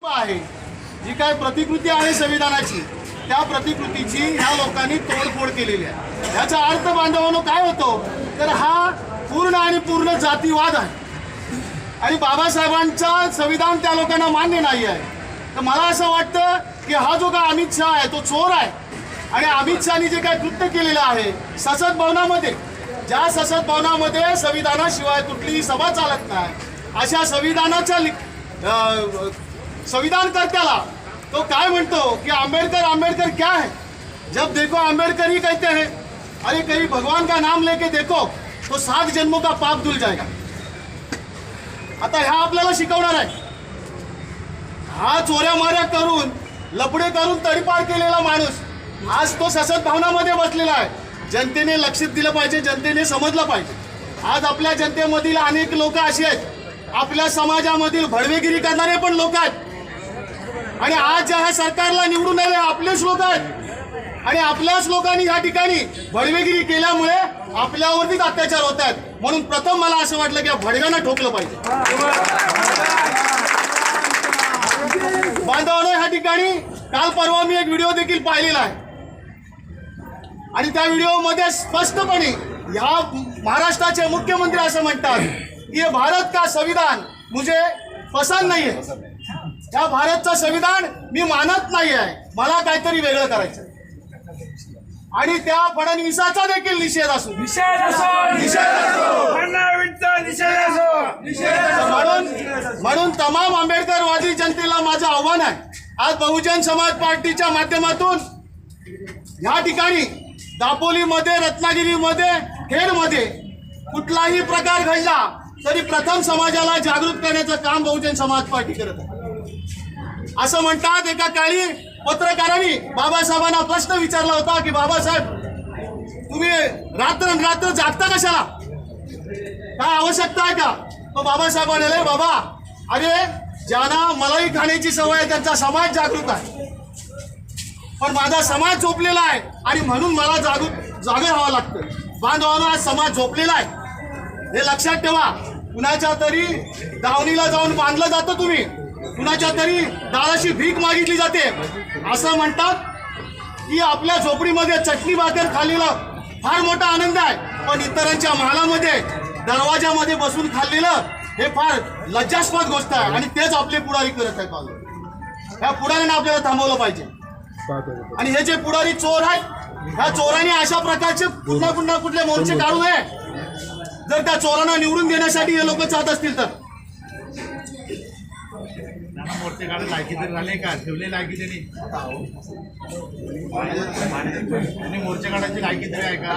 आहे जी काय प्रतिकृती आहे संविधानाची, त्या प्रतिकृतीची ह्या लोकांनी तोडफोड केलेली आहे। याचा अर्थ बांधवांनो काय होतो तर हा पूर्ण आणि पूर्ण जातीवाद आहे आणि बाबासाहेबांचा संविधान त्या लोकांना मान्य नाही आहे। तर मला असं वाटतं की हा जो काय अमित शहा आहे तो चोर आहे आणि अमित शहानी जे काय कृत्य केलेलं आहे संसद भवनामध्ये, ज्या संसद भवनामध्ये संविधानाशिवाय कुठलीही सभा चालत नाही, अशा संविधानाच्या संविधानकर्त्याला तो काय म्हणतो कि अंबेडकर अंबेडकर क्या है, जब देखो अंबेडकर ही कहते हैं, अरे कहीं भगवान का नाम लेके देखो तो 7 जन्मों का पाप धुल जाएगा। आता ह्या आपल्याला शिकवणार आहे। हा चोऱ्या माऱ्या करून लपडे करून तडीपार केलेला माणूस आज तो संसद भवनामध्ये बसलेला आहे। जनतेने लक्ष दिलं पाहिजे, जनतेने समजलं पाहिजे। आज आपल्या जनतेमधील अनेक लोक अशी आहेत, आपल्या समाजामधील भडवेगिरी करणारे पण लोक आहेत आणि आज ज्या सरकारला निवडून आले आपलेच लोक आहेत आणि आपल्याच लोकांनी या ठिकाणी भडवेगिरी केल्यामुळे आपल्यावरतीच अत्याचार होत आहेत। म्हणून प्रथम मला असं वाटलं की भडव्यांना ठोकलं पाहिजे। बांधवांनो, ह्या ठिकाणी काल परवा मी एक व्हिडिओ देखील पाहिलेला आहे आणि त्या व्हिडिओमध्ये स्पष्टपणे या महाराष्ट्राचे मुख्यमंत्री असं म्हणतात की ये भारत का संविधान मुझे पसंद नहीं है, या भारतचं संविधान मी मानत नाही आहे, मला काहीतरी वेगळं करायचं आणि त्या फडणवीसाचा देखील निषेध असो म्हणून तमाम आंबेडकरवादी जनतेला माझं आव्हान आहे। आज बहुजन समाज पार्टीच्या माध्यमातून या ठिकाणी दापोलीमध्ये, रत्नागिरीमध्ये, खेडमध्ये कुठलाही प्रकार घडला तरी प्रथम समाजाला जागृत करण्याचं काम बहुजन समाज पार्टी करत आहे। असं म्हणतात, एका काळी पत्रकारांनी बाबासाहेबांना प्रश्न विचारला होता की बाबासाहेब तुम्ही रात्र जागता कशाला, काय आवश्यकता आहे का? तो बाबासाहेब म्हणाले, बाबा अरे ज्यांना मलाई खाण्याची सवय आहे त्यांचा समाज जागृत आहे, पण माझा समाज झोपलेला आहे आणि म्हणून मला जागे व्हावं लागतं। बांधवांनो, आज समाज झोपलेला आहे हे लक्षात ठेवा। कुणाच्या तरी दावणीला जाऊन बांधलं जातं, तुम्ही कुणाच्या तरी दाराशी भीक मागितली जाते। असं म्हणतात की आपल्या झोपडीमध्ये चटणी भाकर खाल्लेला फार मोठा आनंद आहे, पण इतरांच्या महालामध्ये दरवाजामध्ये बसून खाल्लेलं हे फार लज्जास्पद गोष्ट आहे आणि तेच आपले पुढारी करत आहेत। ह्या पुढाऱ्यांना आपल्याला थांबवलं पाहिजे आणि हे जे पुढारी चोर आहेत ह्या चोरांनी अशा प्रकारचे पुन्हा कुठले मोर्चे काढू नये जर त्या चोरांना निवडून देण्यासाठी हे लोक चाहत असतील तर। मोर्चे काढायला लायकी तरी झाले का, ठेवले लायकी त्यांनी मोर्चे काढायची लायकी तरी आहे का?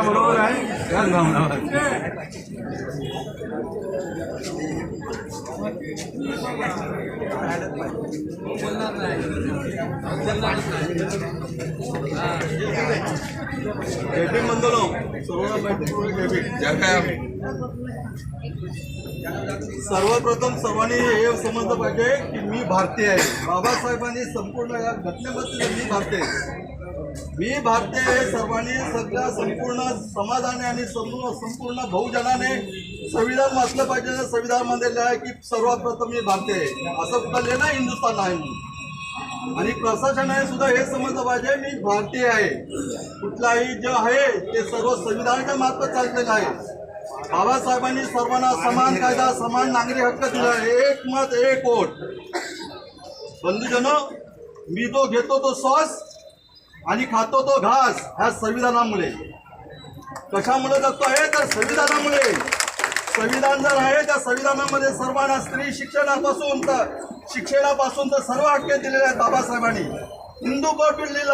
बरोबर आहे। सर्वप्रथम सर्वांनी हे समजलं पाहिजे की मी भारतीय आहे। बाबासाहेबांनी संपूर्ण या घटनेमध्ये मी भारतीय हे सर्वांनी सगळ्या संपूर्ण समाजाने आणि संपूर्ण बहुजनाने संविधान वाचलं पाहिजे। संविधानामध्ये लिहिलं आहे की सर्वात प्रथम मी भारतीय आहे, असं कुठं लिहिलं नाही हिंदुस्थान आहे म्हणून। आणि प्रशासनाने सुद्धा हे समजलं पाहिजे मी भारतीय आहे, कुठलाही जे आहे ते सर्व संविधानाच्या मार्फत चाललेलं आहे। बाबासाहेबांनी सर्वांना समान कायदा, समान नागरी हक्क दिला आहे, एक मत एक वोट। बंधूजनो, मी तो घेतो तो श्वास आणि खातो तो घास ह्या संविधानामुळे। कशामुळे जगतो आहे तर संविधानामुळे। संविधान जर आहे त्या संविधानामध्ये सर्वांना स्त्री शिक्षणापासून तर सर्व हक्क दिलेले आहेत बाबासाहेबांनी। हिंदू कोर्ट लिहिलं